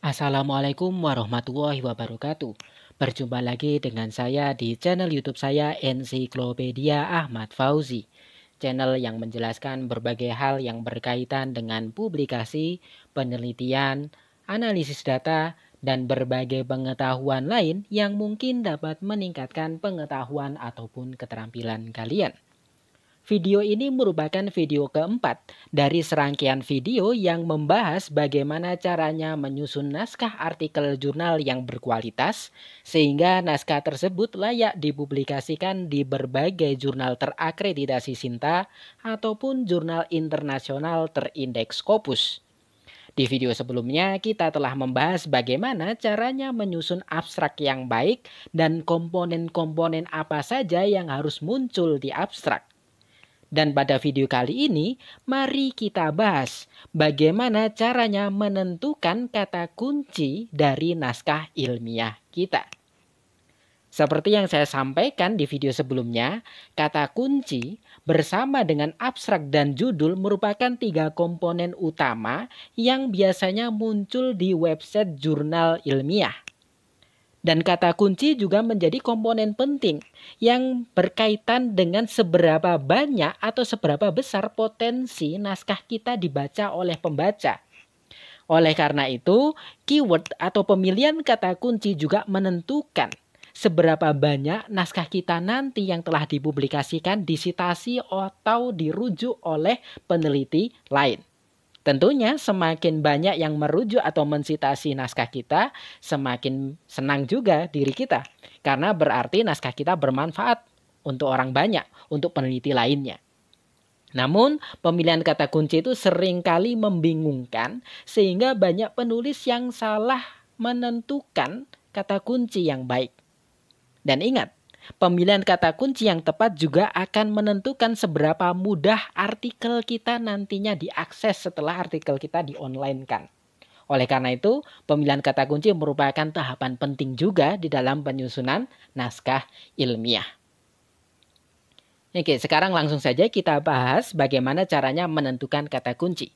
Assalamualaikum warahmatullahi wabarakatuh. Berjumpa lagi dengan saya di channel YouTube saya Ensiklopedia Ahmad Fauzi. Channel yang menjelaskan berbagai hal yang berkaitan dengan publikasi, penelitian, analisis data, dan berbagai pengetahuan lain yang mungkin dapat meningkatkan pengetahuan ataupun keterampilan kalian. Video ini merupakan video keempat dari serangkaian video yang membahas bagaimana caranya menyusun naskah artikel jurnal yang berkualitas sehingga naskah tersebut layak dipublikasikan di berbagai jurnal terakreditasi Sinta ataupun jurnal internasional terindeks Scopus. Di video sebelumnya kita telah membahas bagaimana caranya menyusun abstrak yang baik dan komponen-komponen apa saja yang harus muncul di abstrak. Dan pada video kali ini, mari kita bahas bagaimana caranya menentukan kata kunci dari naskah ilmiah kita. Seperti yang saya sampaikan di video sebelumnya, kata kunci bersama dengan abstrak dan judul merupakan 3 komponen utama yang biasanya muncul di website jurnal ilmiah. Dan kata kunci juga menjadi komponen penting yang berkaitan dengan seberapa banyak atau seberapa besar potensi naskah kita dibaca oleh pembaca. Oleh karena itu, keyword atau pemilihan kata kunci juga menentukan seberapa banyak naskah kita nanti yang telah dipublikasikan, disitasi atau dirujuk oleh peneliti lain. Tentunya semakin banyak yang merujuk atau mensitasi naskah kita, semakin senang juga diri kita. Karena berarti naskah kita bermanfaat untuk orang banyak, untuk peneliti lainnya. Namun pemilihan kata kunci itu seringkali membingungkan sehingga banyak penulis yang salah menentukan kata kunci yang baik. Dan ingat, pemilihan kata kunci yang tepat juga akan menentukan seberapa mudah artikel kita nantinya diakses setelah artikel kita di-online-kan. Oleh karena itu, pemilihan kata kunci merupakan tahapan penting juga di dalam penyusunan naskah ilmiah. Oke, sekarang langsung saja kita bahas bagaimana caranya menentukan kata kunci.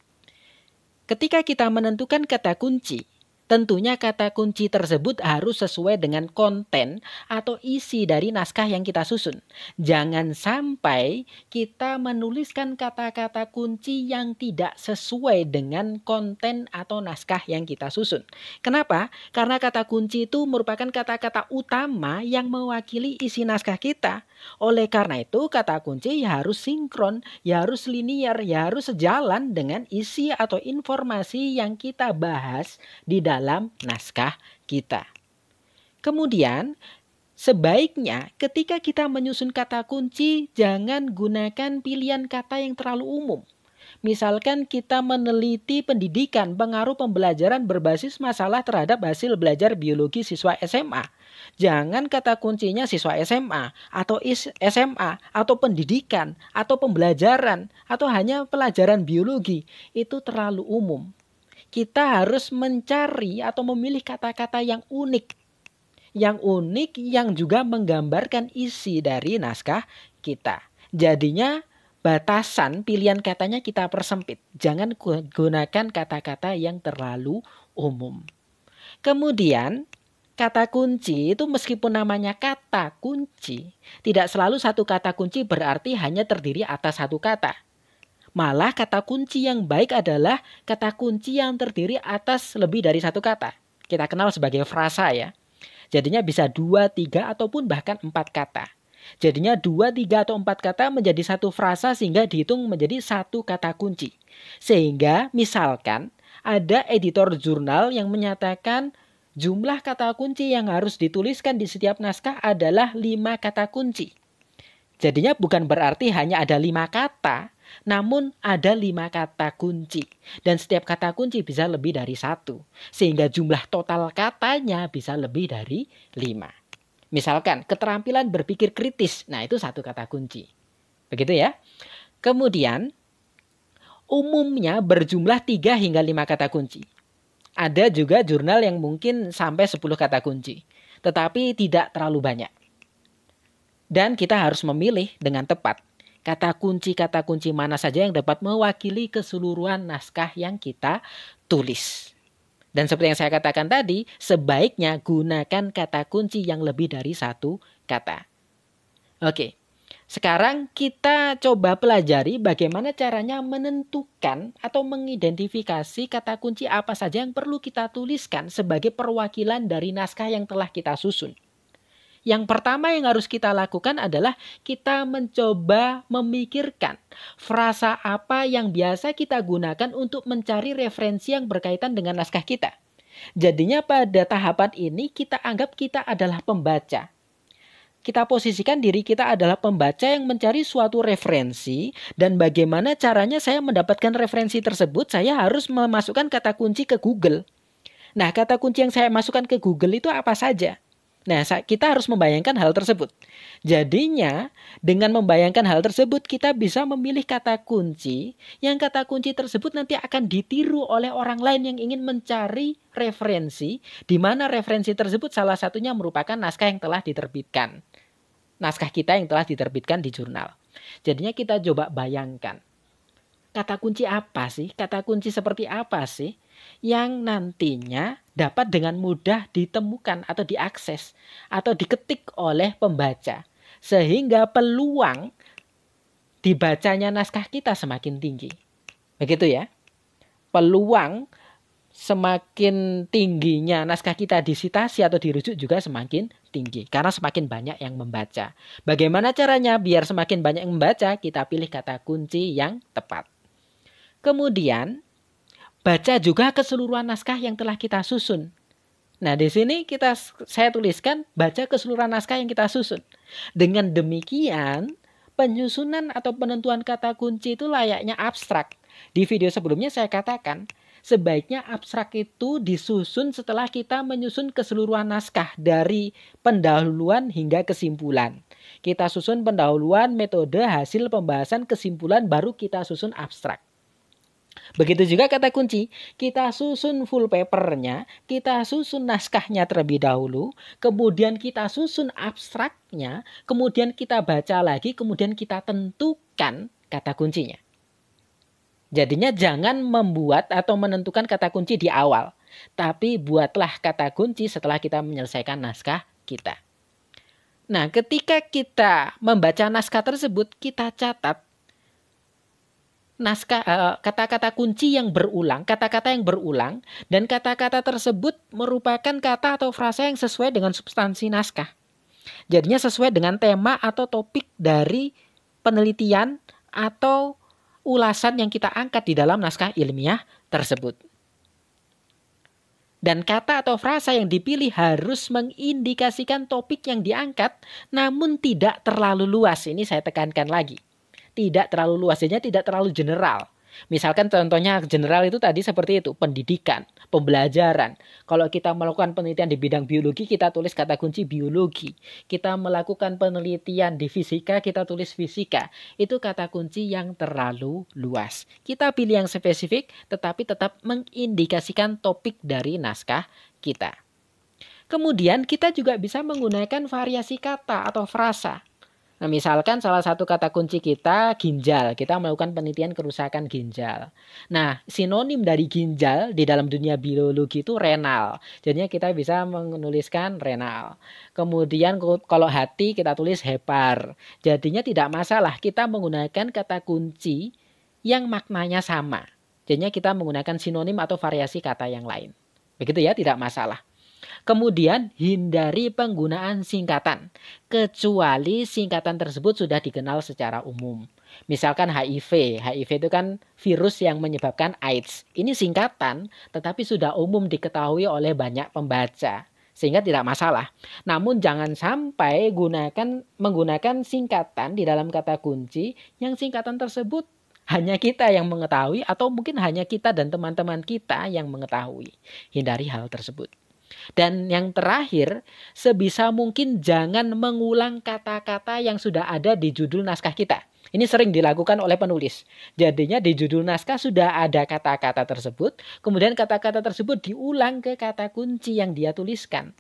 Ketika kita menentukan kata kunci, tentunya kata kunci tersebut harus sesuai dengan konten atau isi dari naskah yang kita susun. Jangan sampai kita menuliskan kata-kata kunci yang tidak sesuai dengan konten atau naskah yang kita susun. Kenapa? Karena kata kunci itu merupakan kata-kata utama yang mewakili isi naskah kita. Oleh karena itu, kata kunci harus sinkron, harus linear, harus sejalan dengan isi atau informasi yang kita bahas di dalam naskah kita. Kemudian, sebaiknya ketika kita menyusun kata kunci, jangan gunakan pilihan kata yang terlalu umum. Misalkan kita meneliti pendidikan, pengaruh pembelajaran berbasis masalah terhadap hasil belajar biologi siswa SMA. Jangan kata kuncinya siswa SMA atau SMA atau pendidikan atau pembelajaran atau hanya pelajaran biologi. Itu terlalu umum. Kita harus mencari atau memilih kata-kata yang unik. Yang unik yang juga menggambarkan isi dari naskah kita. Jadinya batasan pilihan katanya kita persempit. Jangan gunakan kata-kata yang terlalu umum. Kemudian kata kunci itu meskipun namanya kata kunci, tidak selalu satu kata kunci berarti hanya terdiri atas satu kata. Malah kata kunci yang baik adalah kata kunci yang terdiri atas lebih dari satu kata. Kita kenal sebagai frasa ya. Jadinya bisa 2, 3 ataupun bahkan 4 kata. Jadinya 2, 3 atau 4 kata menjadi satu frasa sehingga dihitung menjadi satu kata kunci. Sehingga misalkan ada editor jurnal yang menyatakan jumlah kata kunci yang harus dituliskan di setiap naskah adalah 5 kata kunci. Jadinya bukan berarti hanya ada 5 kata, namun ada 5 kata kunci. Dan setiap kata kunci bisa lebih dari 1. Sehingga jumlah total katanya bisa lebih dari 5. Misalkan keterampilan berpikir kritis, nah itu satu kata kunci. Begitu ya. Kemudian umumnya berjumlah 3 hingga 5 kata kunci. Ada juga jurnal yang mungkin sampai 10 kata kunci. Tetapi tidak terlalu banyak. Dan kita harus memilih dengan tepat kata kunci mana saja yang dapat mewakili keseluruhan naskah yang kita tulis. Dan seperti yang saya katakan tadi, sebaiknya gunakan kata kunci yang lebih dari satu kata. Oke, sekarang kita coba pelajari bagaimana caranya menentukan atau mengidentifikasi kata kunci apa saja yang perlu kita tuliskan sebagai perwakilan dari naskah yang telah kita susun. Yang pertama yang harus kita lakukan adalah kita mencoba memikirkan frasa apa yang biasa kita gunakan untuk mencari referensi yang berkaitan dengan naskah kita. Jadinya pada tahapan ini kita anggap kita adalah pembaca. Kita posisikan diri kita adalah pembaca yang mencari suatu referensi, dan bagaimana caranya saya mendapatkan referensi tersebut, saya harus memasukkan kata kunci ke Google. Nah, kata kunci yang saya masukkan ke Google itu apa saja? Nah, kita harus membayangkan hal tersebut. Jadinya, dengan membayangkan hal tersebut, kita bisa memilih kata kunci, yang kata kunci tersebut nanti akan ditiru oleh orang lain yang ingin mencari referensi, di mana referensi tersebut salah satunya merupakan naskah yang telah diterbitkan. Naskah kita yang telah diterbitkan di jurnal. Jadinya kita coba bayangkan, kata kunci apa sih? Kata kunci seperti apa sih yang nantinya dapat dengan mudah ditemukan atau diakses atau diketik oleh pembaca, sehingga peluang dibacanya naskah kita semakin tinggi. Begitu ya. Peluang semakin tingginya naskah kita disitasi atau dirujuk juga semakin tinggi, karena semakin banyak yang membaca. Bagaimana caranya biar semakin banyak yang membaca? Kita pilih kata kunci yang tepat. Kemudian baca juga keseluruhan naskah yang telah kita susun. Nah, di sini saya tuliskan baca keseluruhan naskah yang kita susun. Dengan demikian, penyusunan atau penentuan kata kunci itu layaknya abstrak. Di video sebelumnya saya katakan, sebaiknya abstrak itu disusun setelah kita menyusun keseluruhan naskah dari pendahuluan hingga kesimpulan. Kita susun pendahuluan, metode, hasil, pembahasan, kesimpulan, baru kita susun abstrak. Begitu juga kata kunci, kita susun full papernya, kita susun naskahnya terlebih dahulu, kemudian kita susun abstraknya, kemudian kita baca lagi, kemudian kita tentukan kata kuncinya. Jadinya jangan membuat atau menentukan kata kunci di awal, tapi buatlah kata kunci setelah kita menyelesaikan naskah kita. Nah, ketika kita membaca naskah tersebut, kita catat kata-kata kunci yang berulang, kata-kata yang berulang, dan kata-kata tersebut merupakan kata atau frasa yang sesuai dengan substansi naskah. Jadinya sesuai dengan tema atau topik dari penelitian atau ulasan yang kita angkat di dalam naskah ilmiah tersebut. Dan kata atau frasa yang dipilih harus mengindikasikan topik yang diangkat, namun tidak terlalu luas. Ini saya tekankan lagi. Tidak terlalu luas, jadinya tidak terlalu general. Misalkan contohnya general itu tadi seperti itu, pendidikan, pembelajaran. Kalau kita melakukan penelitian di bidang biologi, kita tulis kata kunci biologi. Kita melakukan penelitian di fisika, kita tulis fisika. Itu kata kunci yang terlalu luas. Kita pilih yang spesifik, tetapi tetap mengindikasikan topik dari naskah kita. Kemudian kita juga bisa menggunakan variasi kata atau frasa. Nah, misalkan salah satu kata kunci kita ginjal, kita melakukan penelitian kerusakan ginjal. Nah, sinonim dari ginjal di dalam dunia biologi itu renal. Jadinya kita bisa menuliskan renal. Kemudian kalau hati kita tulis hepar. Jadinya tidak masalah kita menggunakan kata kunci yang maknanya sama. Jadinya kita menggunakan sinonim atau variasi kata yang lain. Begitu ya, tidak masalah. Kemudian hindari penggunaan singkatan, kecuali singkatan tersebut sudah dikenal secara umum. Misalkan HIV, HIV itu kan virus yang menyebabkan AIDS. Ini singkatan, tetapi sudah umum diketahui oleh banyak pembaca, sehingga tidak masalah. Namun jangan sampai menggunakan singkatan di dalam kata kunci yang singkatan tersebut hanya kita yang mengetahui atau mungkin hanya kita dan teman-teman kita yang mengetahui. Hindari hal tersebut. Dan yang terakhir, sebisa mungkin jangan mengulang kata-kata yang sudah ada di judul naskah kita. Ini sering dilakukan oleh penulis. Jadinya di judul naskah sudah ada kata-kata tersebut, kemudian kata-kata tersebut diulang ke kata kunci yang dia tuliskan.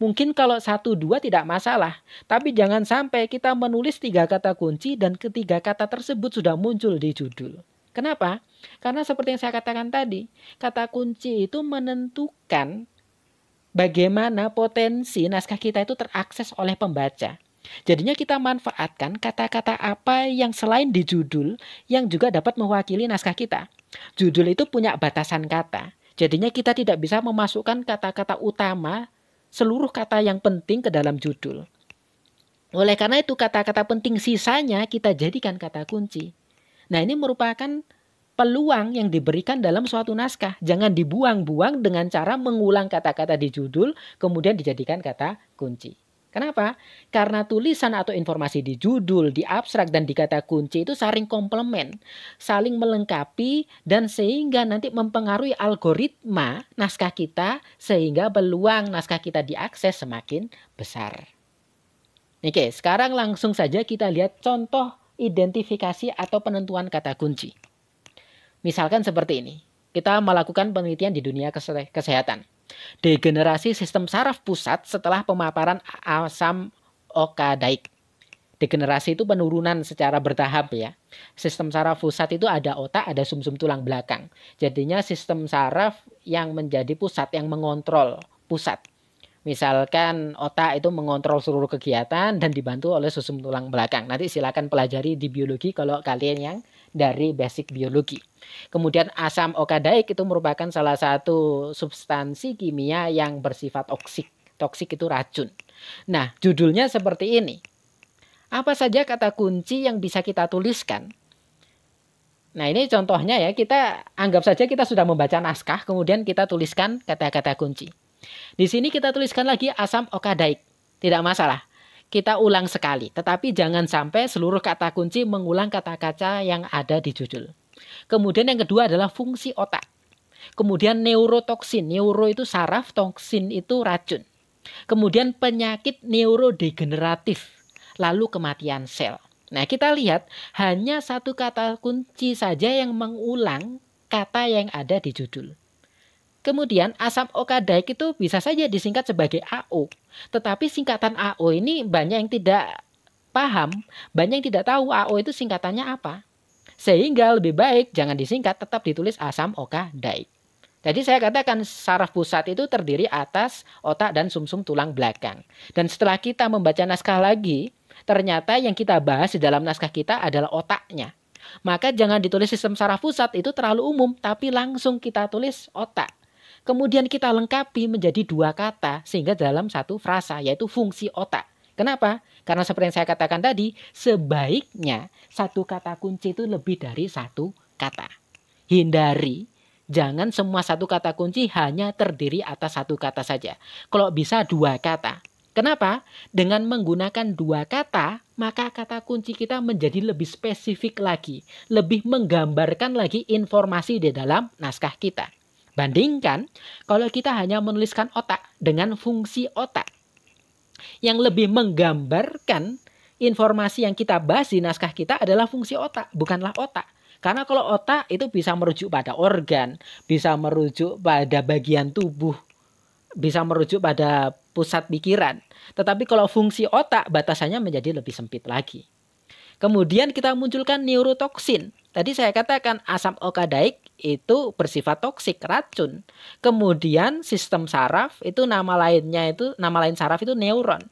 Mungkin kalau 1-2 tidak masalah, tapi jangan sampai kita menulis 3 kata kunci dan ketiga kata tersebut sudah muncul di judul. Kenapa? Karena seperti yang saya katakan tadi, kata kunci itu menentukan bagaimana potensi naskah kita itu terakses oleh pembaca. Jadinya kita manfaatkan kata-kata apa yang selain di judul yang juga dapat mewakili naskah kita. Judul itu punya batasan kata. Jadinya kita tidak bisa memasukkan kata-kata utama, seluruh kata yang penting ke dalam judul. Oleh karena itu kata-kata penting sisanya kita jadikan kata kunci. Nah, ini merupakan peluang yang diberikan dalam suatu naskah. Jangan dibuang-buang dengan cara mengulang kata-kata di judul, kemudian dijadikan kata kunci. Kenapa? Karena tulisan atau informasi di judul, di abstrak, dan di kata kunci itu saling komplement, saling melengkapi, dan sehingga nanti mempengaruhi algoritma naskah kita, sehingga peluang naskah kita diakses semakin besar. Oke, sekarang langsung saja kita lihat contoh identifikasi atau penentuan kata kunci. Misalkan seperti ini. Kita melakukan penelitian di dunia kesehatan. Degenerasi sistem saraf pusat setelah pemaparan asam okadaik. Degenerasi itu penurunan secara bertahap ya. Sistem saraf pusat itu ada otak, ada sumsum tulang belakang. Jadinya sistem saraf yang menjadi pusat, yang mengontrol pusat. Misalkan otak itu mengontrol seluruh kegiatan dan dibantu oleh sumsum tulang belakang. Nanti silakan pelajari di biologi kalau kalian yang dari basic biologi. Kemudian asam okadaik itu merupakan salah satu substansi kimia yang bersifat toksik. Toksik itu racun. Nah, judulnya seperti ini. Apa saja kata kunci yang bisa kita tuliskan? Nah, ini contohnya ya, kita anggap saja kita sudah membaca naskah, kemudian kita tuliskan kata-kata kunci. Di sini kita tuliskan lagi asam okadaik. Tidak masalah. Kita ulang sekali. Tetapi jangan sampai seluruh kata kunci mengulang kata-kata yang ada di judul. Kemudian yang kedua adalah fungsi otak. Kemudian neurotoksin. Neuro itu saraf, toksin itu racun. Kemudian penyakit neurodegeneratif. Lalu kematian sel. Nah, kita lihat hanya satu kata kunci saja yang mengulang kata yang ada di judul. Kemudian asam okadaik itu bisa saja disingkat sebagai AO. Tetapi singkatan AO ini banyak yang tidak paham, banyak yang tidak tahu AO itu singkatannya apa. Sehingga lebih baik jangan disingkat, tetap ditulis asam okadaik. Jadi saya katakan saraf pusat itu terdiri atas otak dan sumsum tulang belakang. Dan setelah kita membaca naskah lagi, ternyata yang kita bahas di dalam naskah kita adalah otaknya. Maka jangan ditulis sistem saraf pusat, itu terlalu umum, tapi langsung kita tulis otak. Kemudian kita lengkapi menjadi dua kata sehingga dalam satu frasa, yaitu fungsi otak. Kenapa? Karena seperti yang saya katakan tadi, sebaiknya satu kata kunci itu lebih dari satu kata. Hindari, jangan semua satu kata kunci hanya terdiri atas satu kata saja. Kalau bisa dua kata. Kenapa? Dengan menggunakan dua kata, maka kata kunci kita menjadi lebih spesifik lagi, lebih menggambarkan lagi informasi di dalam naskah kita. Bandingkan kalau kita hanya menuliskan otak dengan fungsi otak. Yang lebih menggambarkan informasi yang kita bahas di naskah kita adalah fungsi otak, bukanlah otak. Karena kalau otak itu bisa merujuk pada organ, bisa merujuk pada bagian tubuh, bisa merujuk pada pusat pikiran. Tetapi kalau fungsi otak batasannya menjadi lebih sempit lagi. Kemudian kita munculkan neurotoksin. Tadi saya katakan asam okadaik itu bersifat toksik, racun. Kemudian sistem saraf itu nama lain saraf itu neuron.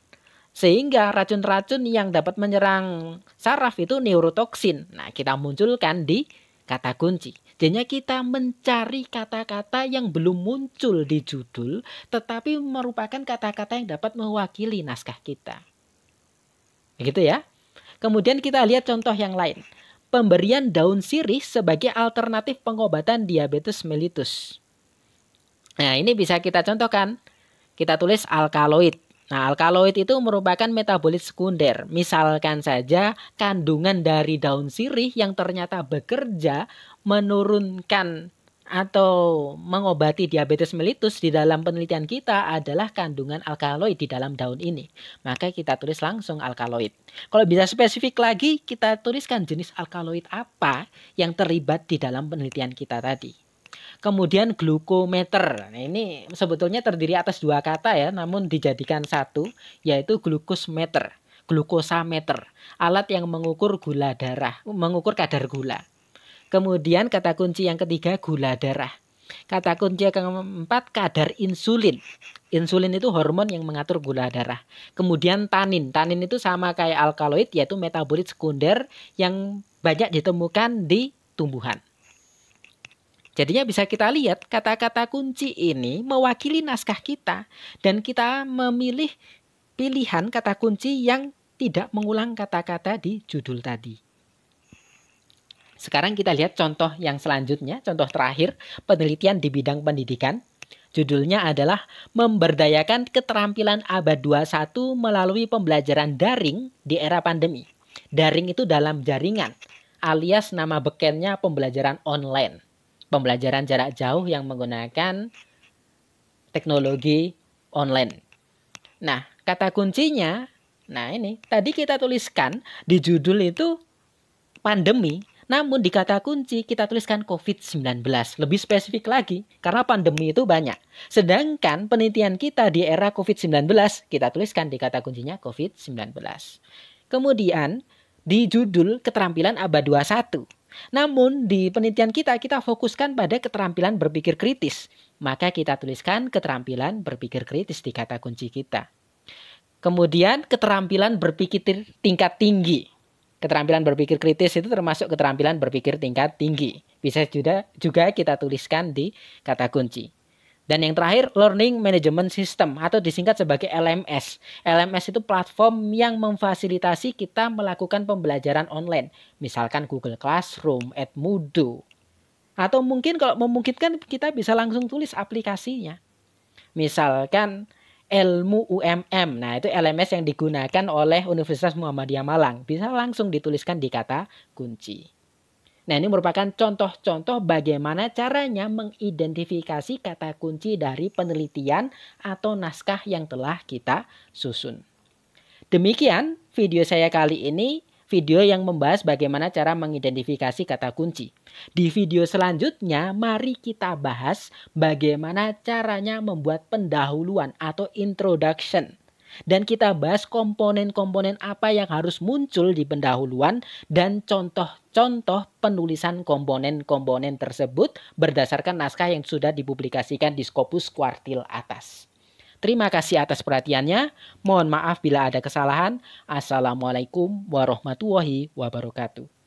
Sehingga racun-racun yang dapat menyerang saraf itu neurotoksin. Nah, kita munculkan di kata kunci. Jadinya kita mencari kata-kata yang belum muncul di judul, tetapi merupakan kata-kata yang dapat mewakili naskah kita. Begitu ya. Kemudian kita lihat contoh yang lain. Pemberian daun sirih sebagai alternatif pengobatan diabetes mellitus. Nah, ini bisa kita contohkan. Kita tulis alkaloid. Nah, alkaloid itu merupakan metabolit sekunder. Misalkan saja kandungan dari daun sirih yang ternyata bekerja menurunkan atau mengobati diabetes mellitus di dalam penelitian kita adalah kandungan alkaloid di dalam daun ini. Maka kita tulis langsung alkaloid. Kalau bisa spesifik lagi, kita tuliskan jenis alkaloid apa yang terlibat di dalam penelitian kita tadi. Kemudian glukometer. Nah, ini sebetulnya terdiri atas dua kata ya, namun dijadikan satu, yaitu glukosmeter, glukosameter, alat yang mengukur gula darah, mengukur kadar gula. Kemudian kata kunci yang ketiga gula darah. Kata kunci yang keempat kadar insulin. Insulin itu hormon yang mengatur gula darah. Kemudian tanin. Tanin itu sama kayak alkaloid, yaitu metabolit sekunder yang banyak ditemukan di tumbuhan. Jadinya bisa kita lihat kata-kata kunci ini mewakili naskah kita. Dan kita memilih pilihan kata kunci yang tidak mengulang kata-kata di judul tadi. Sekarang kita lihat contoh yang selanjutnya, contoh terakhir, penelitian di bidang pendidikan. Judulnya adalah memberdayakan keterampilan abad 21 melalui pembelajaran daring di era pandemi. Daring itu dalam jaringan, alias nama bekennya pembelajaran online. Pembelajaran jarak jauh yang menggunakan teknologi online. Nah, kata kuncinya, nah ini, tadi kita tuliskan di judul itu pandemi. Namun di kata kunci kita tuliskan COVID-19. Lebih spesifik lagi, karena pandemi itu banyak. Sedangkan penelitian kita di era COVID-19, kita tuliskan di kata kuncinya COVID-19. Kemudian di judul keterampilan abad 21. Namun di penelitian kita fokuskan pada keterampilan berpikir kritis. Maka kita tuliskan keterampilan berpikir kritis di kata kunci kita. Kemudian keterampilan berpikir tingkat tinggi. Keterampilan berpikir kritis itu termasuk keterampilan berpikir tingkat tinggi. Bisa juga kita tuliskan di kata kunci. Dan yang terakhir, Learning Management System atau disingkat sebagai LMS. LMS itu platform yang memfasilitasi kita melakukan pembelajaran online. Misalkan Google Classroom, Edmodo. Atau mungkin kalau memungkinkan kita bisa langsung tulis aplikasinya. Misalkan Ilmu UMM. Nah, itu LMS yang digunakan oleh Universitas Muhammadiyah Malang. Bisa langsung dituliskan di kata kunci. Nah, ini merupakan contoh-contoh bagaimana caranya mengidentifikasi kata kunci dari penelitian atau naskah yang telah kita susun. Demikian video saya kali ini. Video yang membahas bagaimana cara mengidentifikasi kata kunci. Di video selanjutnya, mari kita bahas bagaimana caranya membuat pendahuluan atau introduction. Dan kita bahas komponen-komponen apa yang harus muncul di pendahuluan dan contoh-contoh penulisan komponen-komponen tersebut berdasarkan naskah yang sudah dipublikasikan di Scopus kuartil atas. Terima kasih atas perhatiannya. Mohon maaf bila ada kesalahan. Assalamualaikum warahmatullahi wabarakatuh.